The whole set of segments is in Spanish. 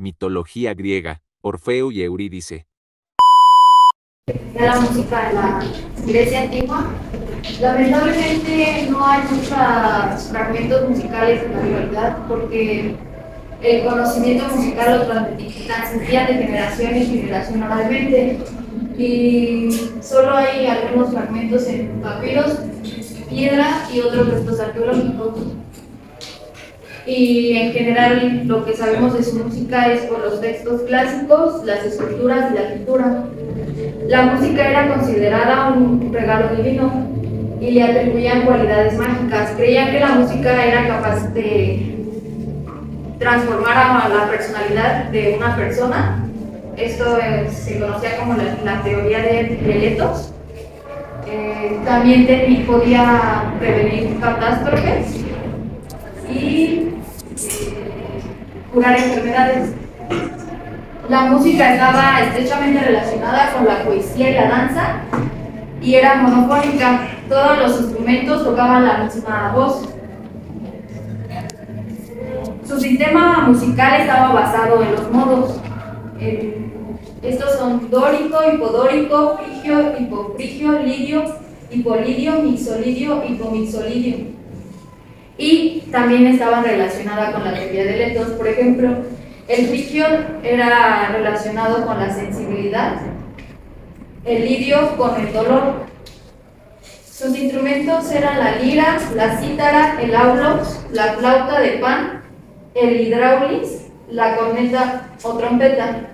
Mitología griega, Orfeo y Eurídice. De la música de la Grecia antigua. Lamentablemente no hay muchos fragmentos musicales en la actualidad porque el conocimiento musical lo transmitían de generación en generación oralmente y solo hay algunos fragmentos en papiros, piedra y otros restos arqueológicos. Y en general lo que sabemos de su música es por los textos clásicos, las esculturas y la pintura. La música era considerada un regalo divino y le atribuían cualidades mágicas. Creían que la música era capaz de transformar a la personalidad de una persona. Esto se conocía como la teoría de Miletos. También podía prevenir catástrofes y curar enfermedades. La música estaba estrechamente relacionada con la poesía y la danza y era monofónica. Todos los instrumentos tocaban la misma voz. Su sistema musical estaba basado en los modos. Estos son dórico, hipodórico, frigio, hipofrigio, lidio, hipolidio, mixolidio, hipomixolidio. Y también estaban relacionadas con la teoría de Letos. Por ejemplo, el frigio era relacionado con la sensibilidad, el lidio con el dolor. Sus instrumentos eran la lira, la cítara, el aulos, la flauta de pan, el hidraulis, la corneta o trompeta.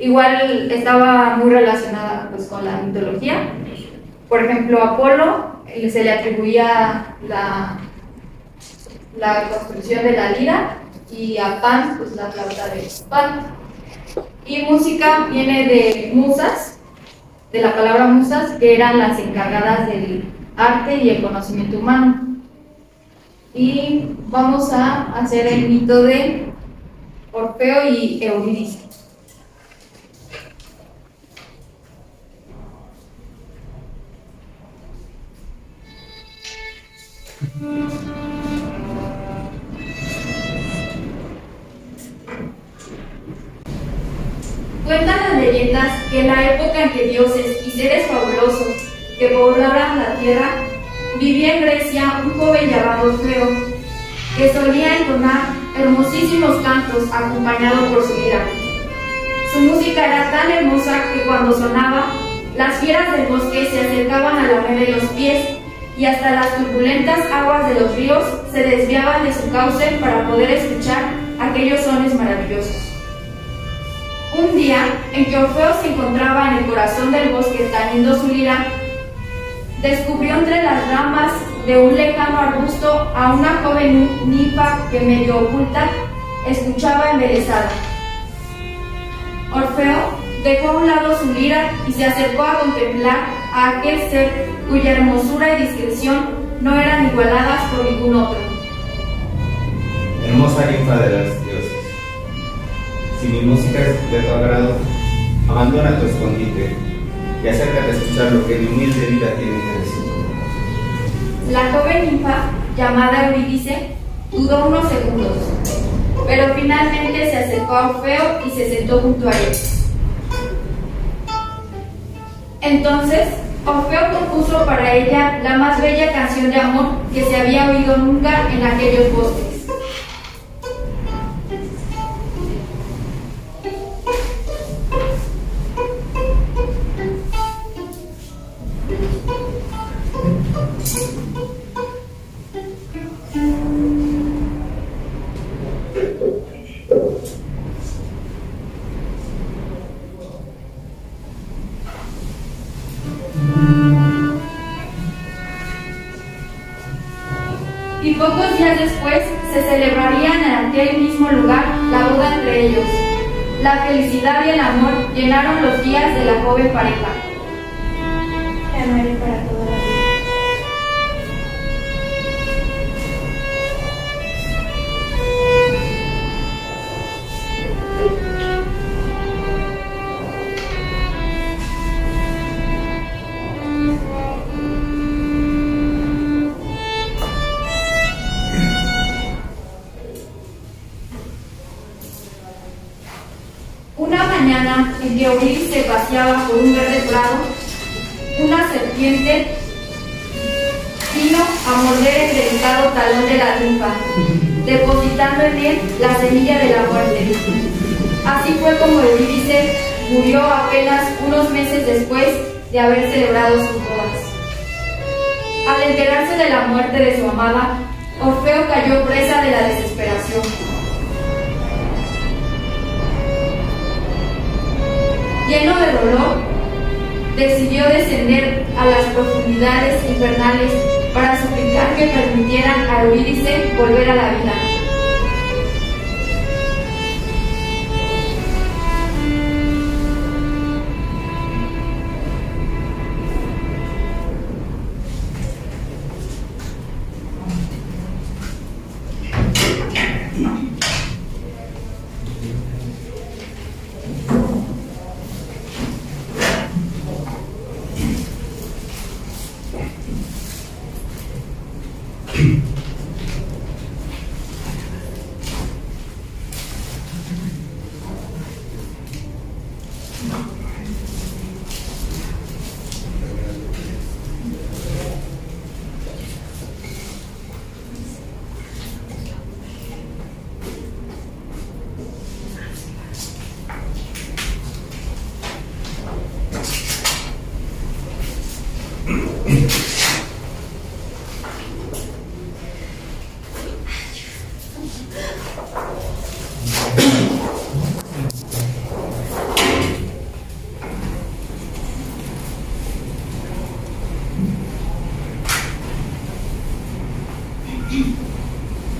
Igual estaba muy relacionada pues, con la mitología. Por ejemplo, a Apolo se le atribuía la construcción de la lira y a Pan, pues la flauta de Pan. Y música viene de musas, de la palabra musas, que eran las encargadas del arte y el conocimiento humano. Y vamos a hacer el mito de Orfeo y Eurídice. Cuentan las leyendas que en la época en que dioses y seres fabulosos que poblaban la tierra, vivía en Grecia un joven llamado Orfeo, que solía entonar hermosísimos cantos acompañado por su lira. Su música era tan hermosa que cuando sonaba, las fieras del bosque se acercaban a lamerle los pies y hasta las turbulentas aguas de los ríos se desviaban de su cauce para poder escuchar aquellos sones maravillosos. Un día, en que Orfeo se encontraba en el corazón del bosque tañendo su lira, descubrió entre las ramas de un lejano arbusto a una joven ninfa que, medio oculta, escuchaba embelesada. Orfeo dejó a un lado su lira y se acercó a contemplar a aquel ser cuya hermosura y discreción no eran igualadas por ningún otro. Hermosa ninfa de los dioses, si mi música es de tu agrado, abandona tu escondite y acércate a escuchar lo que mi humilde vida tiene que decir. La joven ninfa, llamada Eurídice, dudó unos segundos, pero finalmente se acercó a Orfeo y se sentó junto a él. Entonces, Orfeo compuso para ella la más bella canción de amor que se había oído nunca en aquellos bosques. Y pocos días después se celebraría en aquel mismo lugar la boda entre ellos. La felicidad y el amor llenaron los días de la joven pareja. Te amaré para toda la vida. Una mañana en que Eurídice paseaba por un verde prado, una serpiente vino a morder el delicado talón de la ninfa, depositando en él la semilla de la muerte. Así fue como Eurídice murió apenas unos meses después de haber celebrado sus bodas. Al enterarse de la muerte de su amada, Orfeo cayó presa de la desesperación. Lleno de dolor, decidió descender a las profundidades infernales para suplicar que permitieran a Eurídice volver a la vida.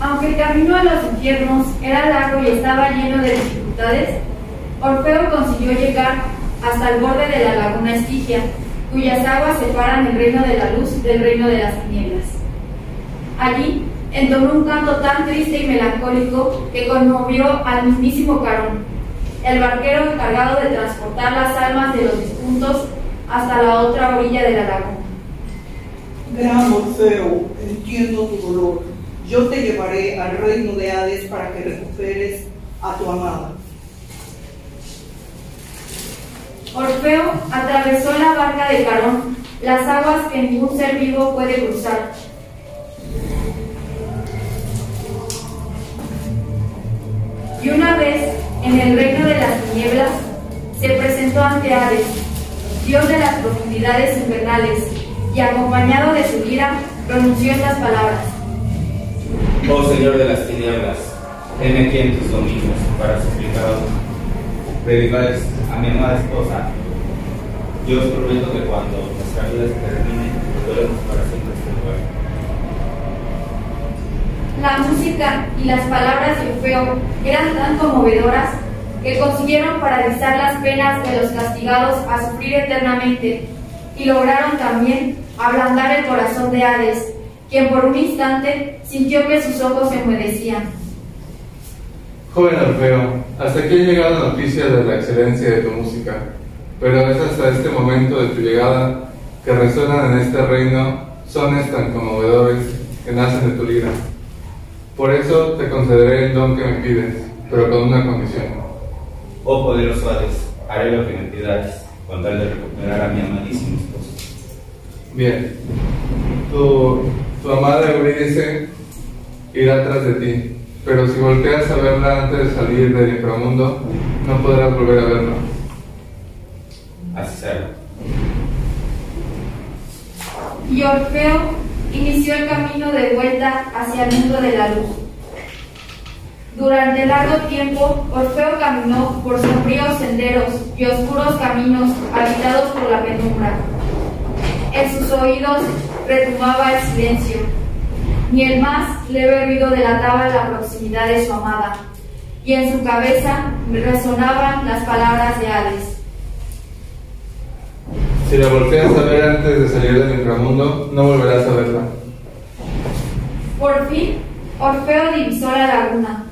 Aunque el camino a los infiernos era largo y estaba lleno de dificultades, Orfeo consiguió llegar hasta el borde de la laguna Estigia, cuyas aguas separan el reino de la luz del reino de las tinieblas. Allí entonó un canto tan triste y melancólico que conmovió al mismísimo Carón, el barquero encargado de transportar las almas de los difuntos hasta la otra orilla de la laguna. Gran Orfeo, entiendo tu dolor. Yo te llevaré al reino de Hades para que recuperes a tu amada. Orfeo atravesó en la barca de Carón las aguas que ningún ser vivo puede cruzar. Y una vez en el reino de las tinieblas, se presentó ante Hades, dios de las profundidades infernales, y acompañado de su lira, pronunció estas palabras: Oh Señor de las tinieblas, heme aquí en tus dominios para suplicaros. Reviváis a mi amada esposa. Yo os prometo que cuando nuestra vida se termine, volveremos para siempre a este lugar. La música y las palabras de Orfeo eran tan conmovedoras que consiguieron paralizar las penas de los castigados a sufrir eternamente, y lograron también ablandar el corazón de Hades, quien por un instante sintió que sus ojos se enmudecían. Joven Orfeo, hasta aquí ha llegado noticias de la excelencia de tu música, pero es hasta este momento de tu llegada que resuenan en este reino sones tan conmovedores que nacen de tu lira. Por eso te concederé el don que me pides, pero con una condición. Oh poderoso Hades, haré lo que me pidáis, con tal de recuperar a mi amadísimo esposo. Bien, tu amada Eurídice irá tras de ti, pero si volteas a verla antes de salir del inframundo, no podrás volver a verla. Así será. Y Orfeo inició el camino de vuelta hacia el mundo de la luz. Durante largo tiempo, Orfeo caminó por sombríos senderos y oscuros caminos habitados por la penumbra. En sus oídos retumbaba el silencio. Ni el más leve ruido delataba la proximidad de su amada, y en su cabeza resonaban las palabras de Hades. Si la volteas a ver antes de salir del inframundo, no volverás a verla. Por fin, Orfeo divisó la laguna.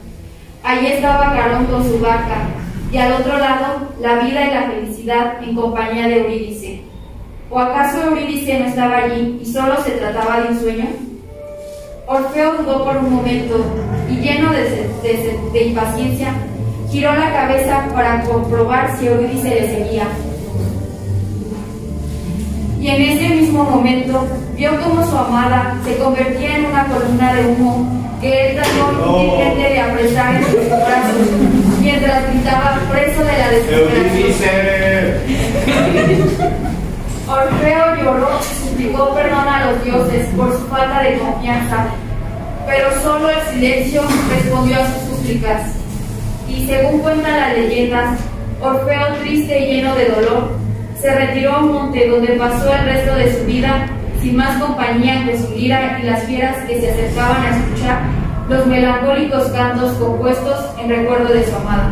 Allí estaba Carón con su barca, y al otro lado, la vida y la felicidad en compañía de Eurídice. ¿O acaso Eurídice no estaba allí y solo se trataba de un sueño? Orfeo dudó por un momento, y lleno de impaciencia, Giró la cabeza para comprobar si Eurídice le seguía. Y en ese mismo momento vio como su amada se convertía en una columna de humo que él trató inútilmente de apresar en sus brazos, mientras gritaba preso de la desesperación. Orfeo lloró y suplicó perdón a los dioses por su falta de confianza, pero solo el silencio respondió a sus súplicas. Y según cuentan las leyendas, Orfeo, triste y lleno de dolor, se retiró a un monte donde pasó el resto de su vida sin más compañía que su lira y las fieras que se acercaban a escuchar los melancólicos cantos compuestos en recuerdo de su amada.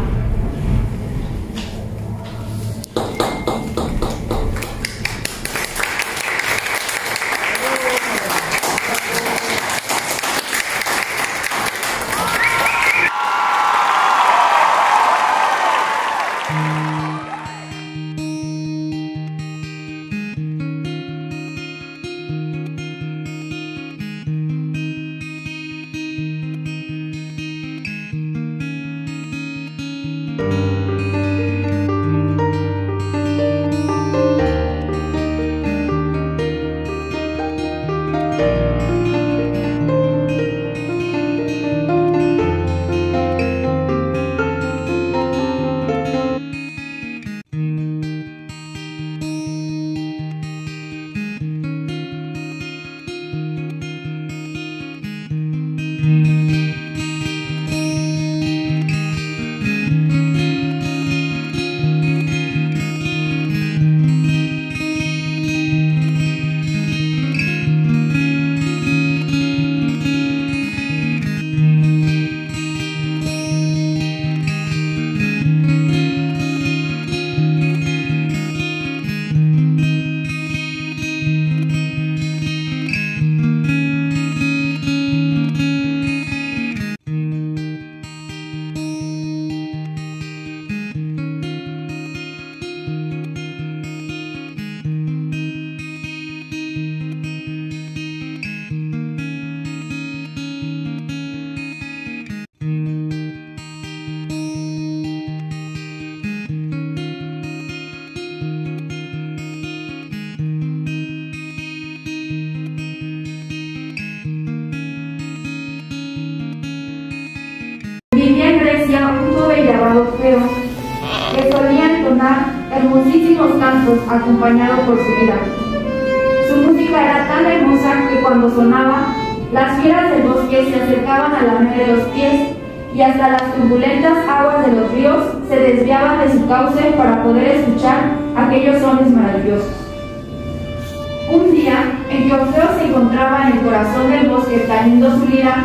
Vivía en Grecia un joven llamado Orfeo, que solía entonar hermosísimos cantos acompañado por su lira. Su música era tan hermosa que cuando sonaba, las fieras del bosque se acercaban a lamerle los pies y hasta las turbulentas aguas de los ríos se desviaban de su cauce para poder escuchar aquellos sones maravillosos. Un día, en que Orfeo se encontraba en el corazón del bosque tallando su lira,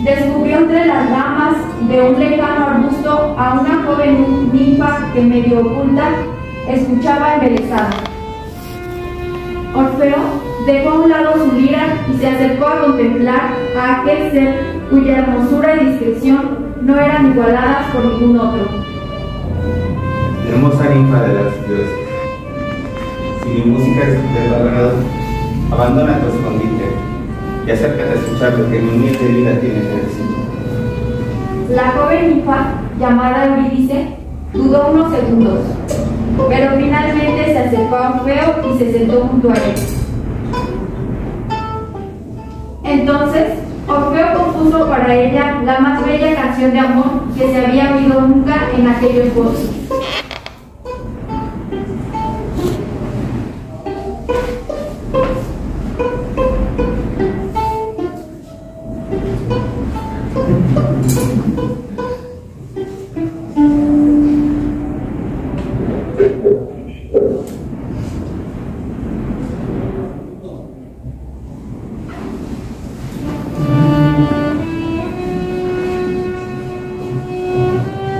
descubrió entre las ramas de un lejano arbusto a una joven ninfa que, medio oculta, escuchaba embelesada. Orfeo dejó a un lado su lira y se acercó a contemplar a aquel ser cuya hermosura y discreción no eran igualadas por ningún otro. Hermosa ninfa de las dioses, si mi música es de tu agrado, abandona tu escondite y acércate a escuchar lo que mi humilde vida tiene que decir. La joven ninfa, llamada Eurídice, dudó unos segundos, pero finalmente se acercó a Orfeo y se sentó junto a él. Entonces, Orfeo compuso para ella la más bella canción de amor que se había oído nunca en aquellos bosques.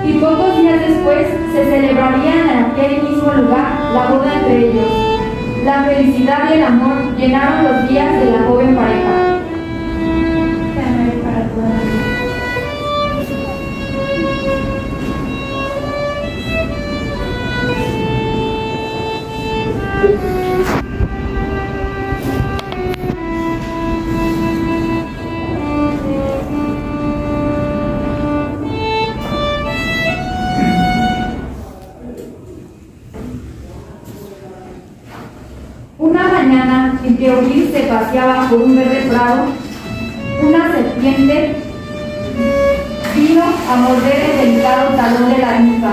Y pocos días después se celebraría en aquel mismo lugar la boda entre ellos. La felicidad y el amor llenaron los días de la joven pareja. Para toda la vida. mañana en que Eurídice se paseaba por un verde prado, una serpiente vino a morder el delicado talón de la ninfa,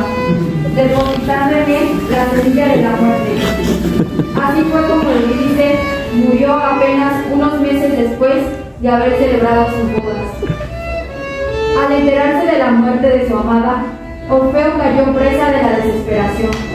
depositándole la semilla de la muerte. Así fue como Eurídice murió apenas unos meses después de haber celebrado sus bodas. Al enterarse de la muerte de su amada, Orfeo cayó presa de la desesperación.